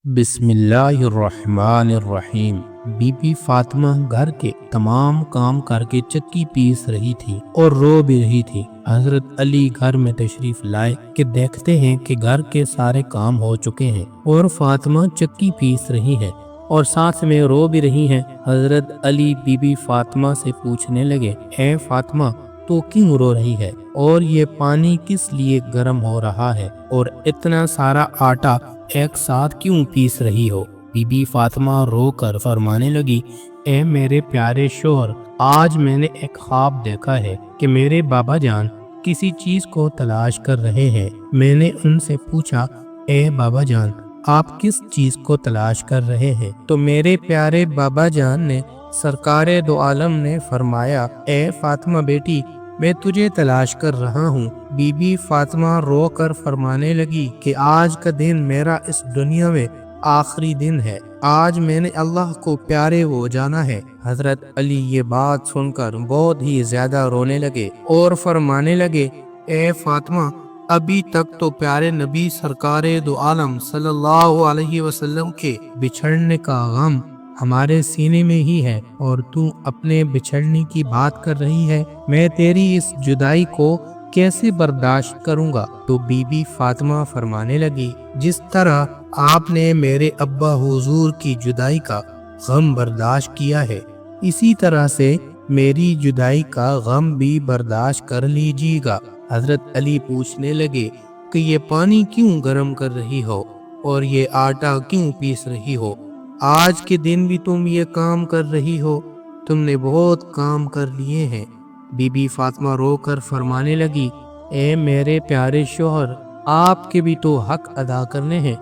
बिस्मिल्लाहिर्रहमानिर्रहीम। बीबी फातिमा घर के तमाम काम करके चक्की पीस रही थी और रो भी रही थी। हजरत अली घर में तशरीफ लाए कि देखते हैं कि घर के सारे काम हो चुके हैं और फातिमा चक्की पीस रही है और साथ में रो भी रही हैं। हजरत अली बीबी फातिमा से पूछने लगे, ए फातिमा, तो क्यों रो रही है और ये पानी किस लिए गर्म हो रहा है और इतना सारा आटा एक साथ क्यों पीस रही हो? बीबी फातिमा रो कर फरमाने लगी, ए मेरे प्यारे शोहर, आज मैंने एक ख्वाब देखा है कि मेरे बाबा जान किसी चीज को तलाश कर रहे हैं। मैंने उनसे पूछा, ए बाबा जान, आप किस चीज को तलाश कर रहे हैं? तो मेरे प्यारे बाबा जान ने सरकारे दो आलम ने फरमाया, ए फातिमा बेटी, मैं तुझे तलाश कर रहा हूँ। बीबी फातिमा रो कर फरमाने लगी कि आज का दिन मेरा इस दुनिया में आखिरी दिन है। आज मैंने अल्लाह को प्यारे हो जाना है। हजरत अली ये बात सुनकर बहुत ही ज्यादा रोने लगे और फरमाने लगे, ए फातिमा, अभी तक तो प्यारे नबी सरकारे दो आलम सल्लल्लाहु अलैहि वसल्लम के बिछड़ने का गम हमारे सीने में ही है और तू अपने बिछड़ने की बात कर रही है। मैं तेरी इस जुदाई को कैसे बर्दाश्त करूंगा? तो बीबी फातिमा फरमाने लगी, जिस तरह आपने मेरे अब्बा हुजूर की जुदाई का गम बर्दाश्त किया है, इसी तरह से मेरी जुदाई का गम भी बर्दाश्त कर लीजिएगा। हजरत अली पूछने लगे कि ये पानी क्यों गर्म कर रही हो और ये आटा क्यों पीस रही हो? आज के दिन भी तुम ये काम कर रही हो? तुमने बहुत काम कर लिए हैं। बीबी फातिमा रो कर फरमाने लगी, ए मेरे प्यारे शोहर, आपके भी तो हक अदा करने हैं,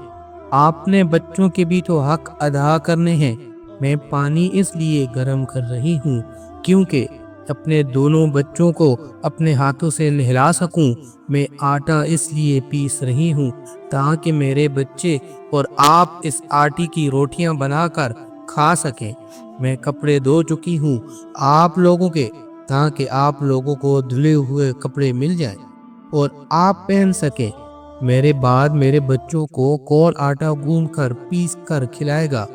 आपने बच्चों के भी तो हक अदा करने हैं। मैं पानी इसलिए गर्म कर रही हूँ क्योंकि अपने दोनों बच्चों को अपने हाथों से नहला सकूं। मैं आटा इसलिए पीस रही हूँ ताकि मेरे बच्चे और आप इस आटे की रोटियां बनाकर खा सकें। मैं कपड़े धो चुकी हूँ आप लोगों के, ताकि आप लोगों को धुले हुए कपड़े मिल जाएं और आप पहन सकें। मेरे बाद मेरे बच्चों को कौन आटा गूंद कर पीस कर खिलाएगा?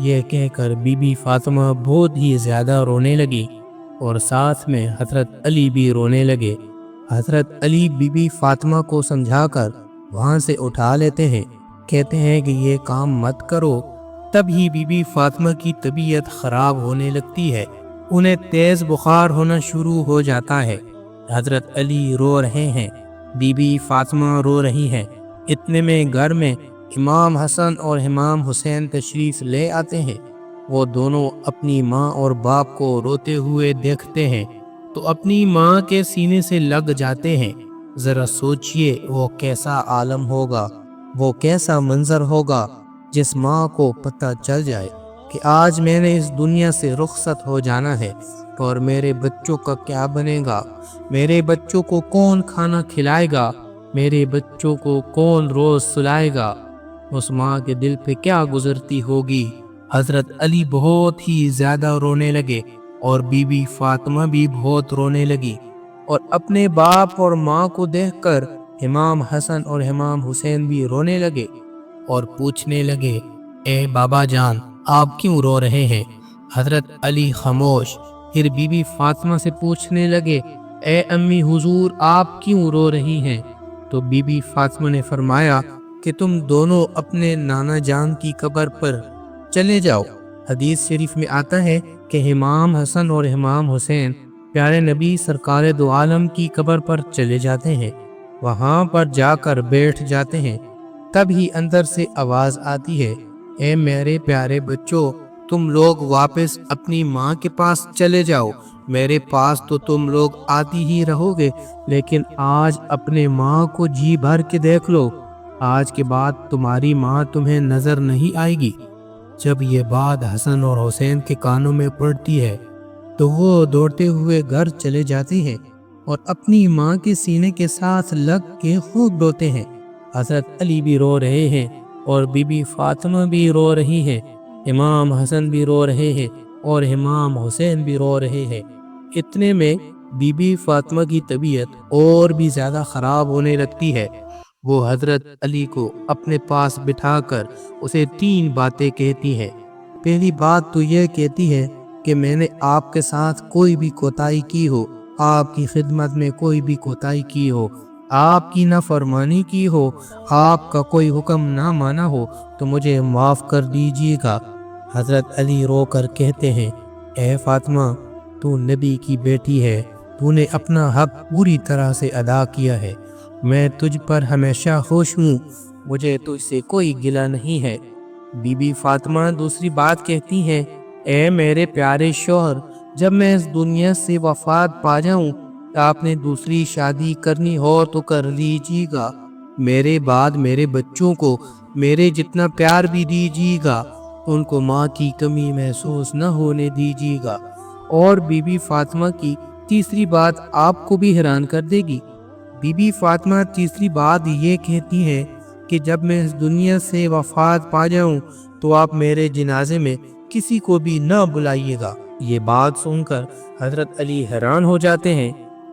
यह कहकर बीबी फातिमा बहुत ही ज्यादा रोने लगी और साथ में हजरत अली भी रोने लगे। हजरत अली बीबी फातिमा को समझाकर वहां से उठा लेते हैं, कहते हैं कि ये काम मत करो। तभी बीबी फातिमा की तबीयत खराब होने लगती है, उन्हें तेज बुखार होना शुरू हो जाता है। हजरत अली रो रहे हैं, बीबी फातिमा रो रही हैं। इतने में घर में इमाम हसन और इमाम हुसैन तशरीफ ले आते हैं। वो दोनों अपनी माँ और बाप को रोते हुए देखते हैं तो अपनी माँ के सीने से लग जाते हैं। जरा सोचिए वो कैसा आलम होगा, वो कैसा मंजर होगा जिस माँ को पता चल जाए कि आज मैंने इस दुनिया से रुखसत हो जाना है और मेरे बच्चों का क्या बनेगा? मेरे बच्चों को कौन खाना खिलाएगा? मेरे बच्चों को कौन रोज सुलाएगा? उस माँ के दिल पे क्या गुजरती होगी? हजरत अली बहुत ही ज्यादा रोने लगे और बीबी फातिमा भी बहुत रोने लगी और अपने बाप और माँ को देखकर इमाम हसन और इमाम हुसैन भी रोने लगे और पूछने लगे, ए बाबा जान, आप क्यों रो रहे हैं? हजरत अली खामोश। फिर बीबी फातिमा से पूछने लगे, ए अम्मी हुजूर, आप क्यों रो रही हैं? तो बीबी फातिमा ने फरमाया कि तुम दोनों अपने नाना जान की कब्र पर चले जाओ। हदीस शरीफ में आता है कि इमाम हसन और इमाम हुसैन प्यारे नबी सरकारे दो आलम की कब्र पर चले जाते हैं। वहां पर जाकर बैठ जाते हैं। तभी अंदर से आवाज आती है, ए मेरे प्यारे बच्चों, तुम लोग वापस अपनी माँ के पास चले जाओ। मेरे पास तो तुम लोग आती ही रहोगे, लेकिन आज अपने माँ को जी भर के देख लो। आज के बाद तुम्हारी माँ तुम्हें नजर नहीं आएगी। जब ये बात हसन और हुसैन के कानों में पड़ती है तो वो दौड़ते हुए घर चले जाते हैं और अपनी माँ के सीने के साथ लग के खूब रोते हैं। हजरत अली भी रो रहे हैं और बीबी फातिमा भी रो रही है। इमाम हसन भी रो रहे हैं और इमाम हुसैन भी रो रहे हैं। इतने में बीबी फातिमा की तबीयत और भी ज्यादा खराब होने लगती है وہ حضرت علی کو اپنے پاس بٹھا کر اسے 3 باتیں کہتی ہے۔ پہلی بات تو یہ کہتی ہے کہ میں نے آپ کے ساتھ کوئی بھی کوتاہی کی ہو، آپ کی خدمت میں کوئی بھی کوتاہی کی ہو، آپ کی نافرمانی کی ہو، آپ کا کوئی حکم نہ مانا ہو تو مجھے معاف کر دیجیے گا۔ حضرت علی رو کر کہتے ہیں، اے فاطمہ، تو نبی کی بیٹی ہے، تو نے اپنا حق پوری طرح سے ادا کیا ہے، میں تجھ پر ہمیشہ خوش ہوں، مجھے تجھ سے کوئی گلہ نہیں ہے۔ بی بی فاطمہ دوسری بات کہتی ہیں، اے میرے پیارے شوہر، جب میں اس دنیا سے وفات پا جاؤں، آپ نے دوسری شادی کرنی ہو تو کر لیجیے گا، میرے بعد میرے بچوں کو میرے جتنا پیار بھی دیجیے گا، ان کو ماں کی کمی محسوس نہ ہونے دیجیے گا۔ اور بی بی فاطمہ کی تیسری بات آپ کو بھی حیران کر دے گی۔ بی بی فاطمہ تیسری بات یہ کہتی ہے کہ جب میں اس دنیا سے وفات پا جاؤں تو آپ میرے جنازے میں کسی کو بھی نہ بلائیے گا۔ یہ بات سن کر حضرت علی حیران ہو جاتے ہیں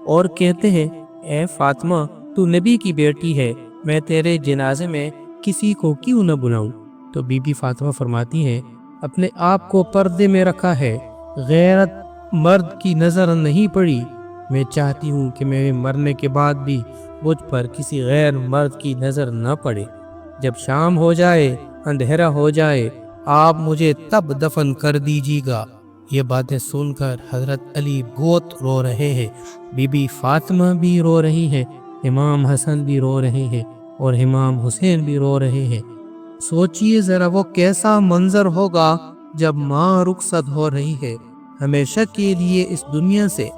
اور کہتے ہیں، اے فاطمہ، تو نبی کی بیٹی ہے، میں تیرے جنازے میں کسی کو کیوں نہ بلاؤں؟ تو بی بی فاطمہ فرماتی ہیں، اپنے آپ کو پردے میں رکھا ہے، غیرت مرد کی نظر نہیں پڑی، میں چاہتی ہوں کہ میرے مرنے کے بعد بھی مجھ پر کسی غیر مرد کی نظر نہ پڑے، جب شام ہو جائے، اندھیرا ہو جائے، آپ مجھے تب دفن کر دیجیے گا۔ یہ باتیں سن کر حضرت علی بہت رو رہے ہیں، بی بی فاطمہ بھی رو رہی ہے، امام حسن بھی رو رہے ہیں اور امام حسین بھی رو رہے ہیں۔ سوچئے ذرا وہ کیسا منظر ہوگا جب ماں رخصت ہو رہی ہے ہمیشہ کے لیے اس دنیا سے،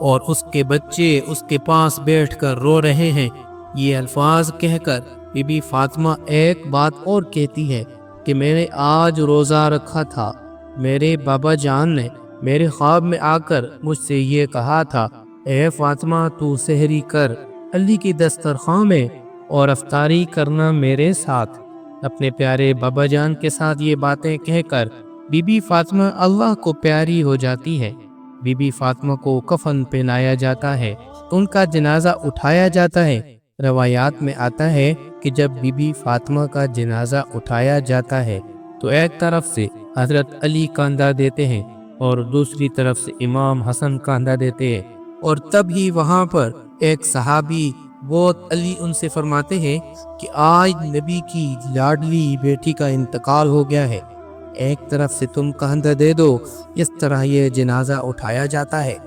اور اس کے بچے اس کے پاس بیٹھ کر رو رہے ہیں۔ یہ الفاظ کہہ کر بی بی فاطمہ ایک بات اور کہتی ہے کہ میں نے آج روزہ رکھا تھا، میرے بابا جان نے میرے خواب میں آ کر مجھ سے یہ کہا تھا، اے فاطمہ، تو سحری کر علی کی دسترخوان میں اور افطاری کرنا میرے ساتھ۔ اپنے پیارے بابا جان کے ساتھ یہ باتیں کہہ کر بی بی فاطمہ اللہ کو پیاری ہو جاتی ہے۔ بی بی فاطمہ کو کفن پہنایا جاتا ہے، ان کا جنازہ اٹھایا جاتا ہے۔ روایات میں آتا ہے کہ جب بی بی فاطمہ کا جنازہ اٹھایا جاتا ہے تو ایک طرف سے حضرت علی کاندھا دیتے ہیں اور دوسری طرف سے امام حسن کاندھا دیتے ہیں، اور تب ہی وہاں پر ایک صحابی بہت علی ان سے فرماتے ہیں کہ آج نبی کی لاڈلی بیٹی کا انتقال ہو گیا ہے، ایک طرف سے تم کاندھا دے دو۔ اس طرح یہ جنازہ اٹھایا جاتا ہے۔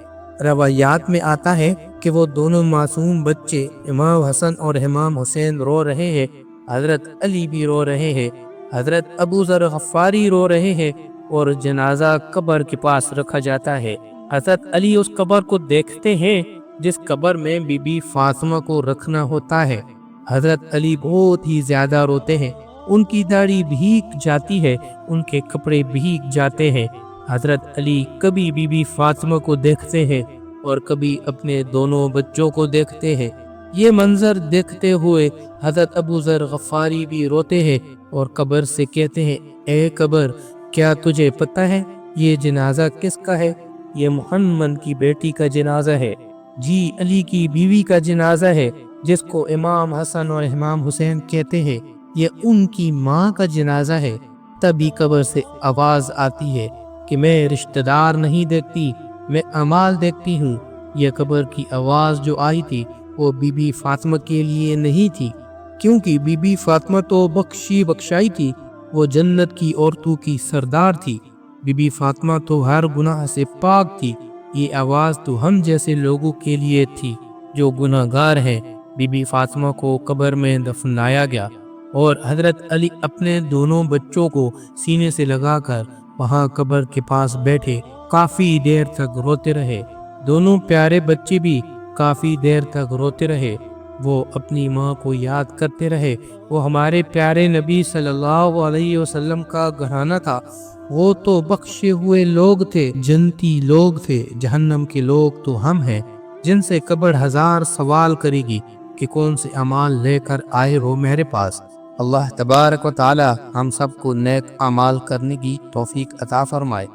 روایات میں آتا ہے کہ وہ دونوں معصوم بچے امام حسن اور امام حسین رو رہے ہیں، حضرت علی بھی رو رہے ہیں، حضرت ابو ذر غفاری رو رہے ہیں، اور جنازہ قبر کے پاس رکھا جاتا ہے۔ حضرت علی اس قبر کو دیکھتے ہیں جس قبر میں بی بی فاطمہ کو رکھنا ہوتا ہے۔ حضرت علی بہت ہی زیادہ روتے ہیں، ان کی داڑھی بھیگ جاتی ہے، ان کے کپڑے بھیگ جاتے ہیں۔ حضرت علی کبھی بی بی فاطمہ کو دیکھتے ہیں اور کبھی اپنے دونوں بچوں کو دیکھتے ہیں۔ یہ منظر دیکھتے ہوئے حضرت ابو ذر غفاری بھی روتے ہیں اور قبر سے کہتے ہیں، اے قبر، کیا تجھے پتہ ہے یہ جنازہ کس کا ہے؟ یہ محمد کی بیٹی کا جنازہ ہے، جی علی کی بیوی کا جنازہ ہے، جس کو امام حسن اور امام حسین کہتے ہیں، یہ ان کی ماں کا جنازہ ہے۔ تبھی قبر سے آواز آتی ہے کہ میں رشتہ دار نہیں دیکھتی، میں اعمال دیکھتی ہوں۔ یہ قبر کی آواز جو آئی تھی وہ بی بی فاطمہ کے لیے نہیں تھی، کیونکہ بی بی فاطمہ تو بخشی بخشائی تھی، وہ جنت کی عورتوں کی سردار تھی، بی بی فاطمہ تو ہر گناہ سے پاک تھی۔ یہ آواز تو ہم جیسے لوگوں کے لیے تھی جو گناہ گار ہیں۔ بی بی فاطمہ کو قبر میں دفنایا گیا اور حضرت علی اپنے دونوں بچوں کو سینے سے لگا کر وہاں قبر کے پاس بیٹھے کافی دیر تک روتے رہے۔ دونوں پیارے بچے بھی کافی دیر تک روتے رہے، وہ اپنی ماں کو یاد کرتے رہے۔ وہ ہمارے پیارے نبی صلی اللہ علیہ وسلم کا گھرانہ تھا، وہ تو بخشے ہوئے لوگ تھے، جنتی لوگ تھے، جہنم کے لوگ تو ہم ہیں جن سے قبر ہزار سوال کرے گی کہ کون سے اعمال لے کر آئے ہو میرے پاس۔ اللہ تبارک و تعالی ہم سب کو نیک اعمال کرنے کی توفیق عطا فرمائے۔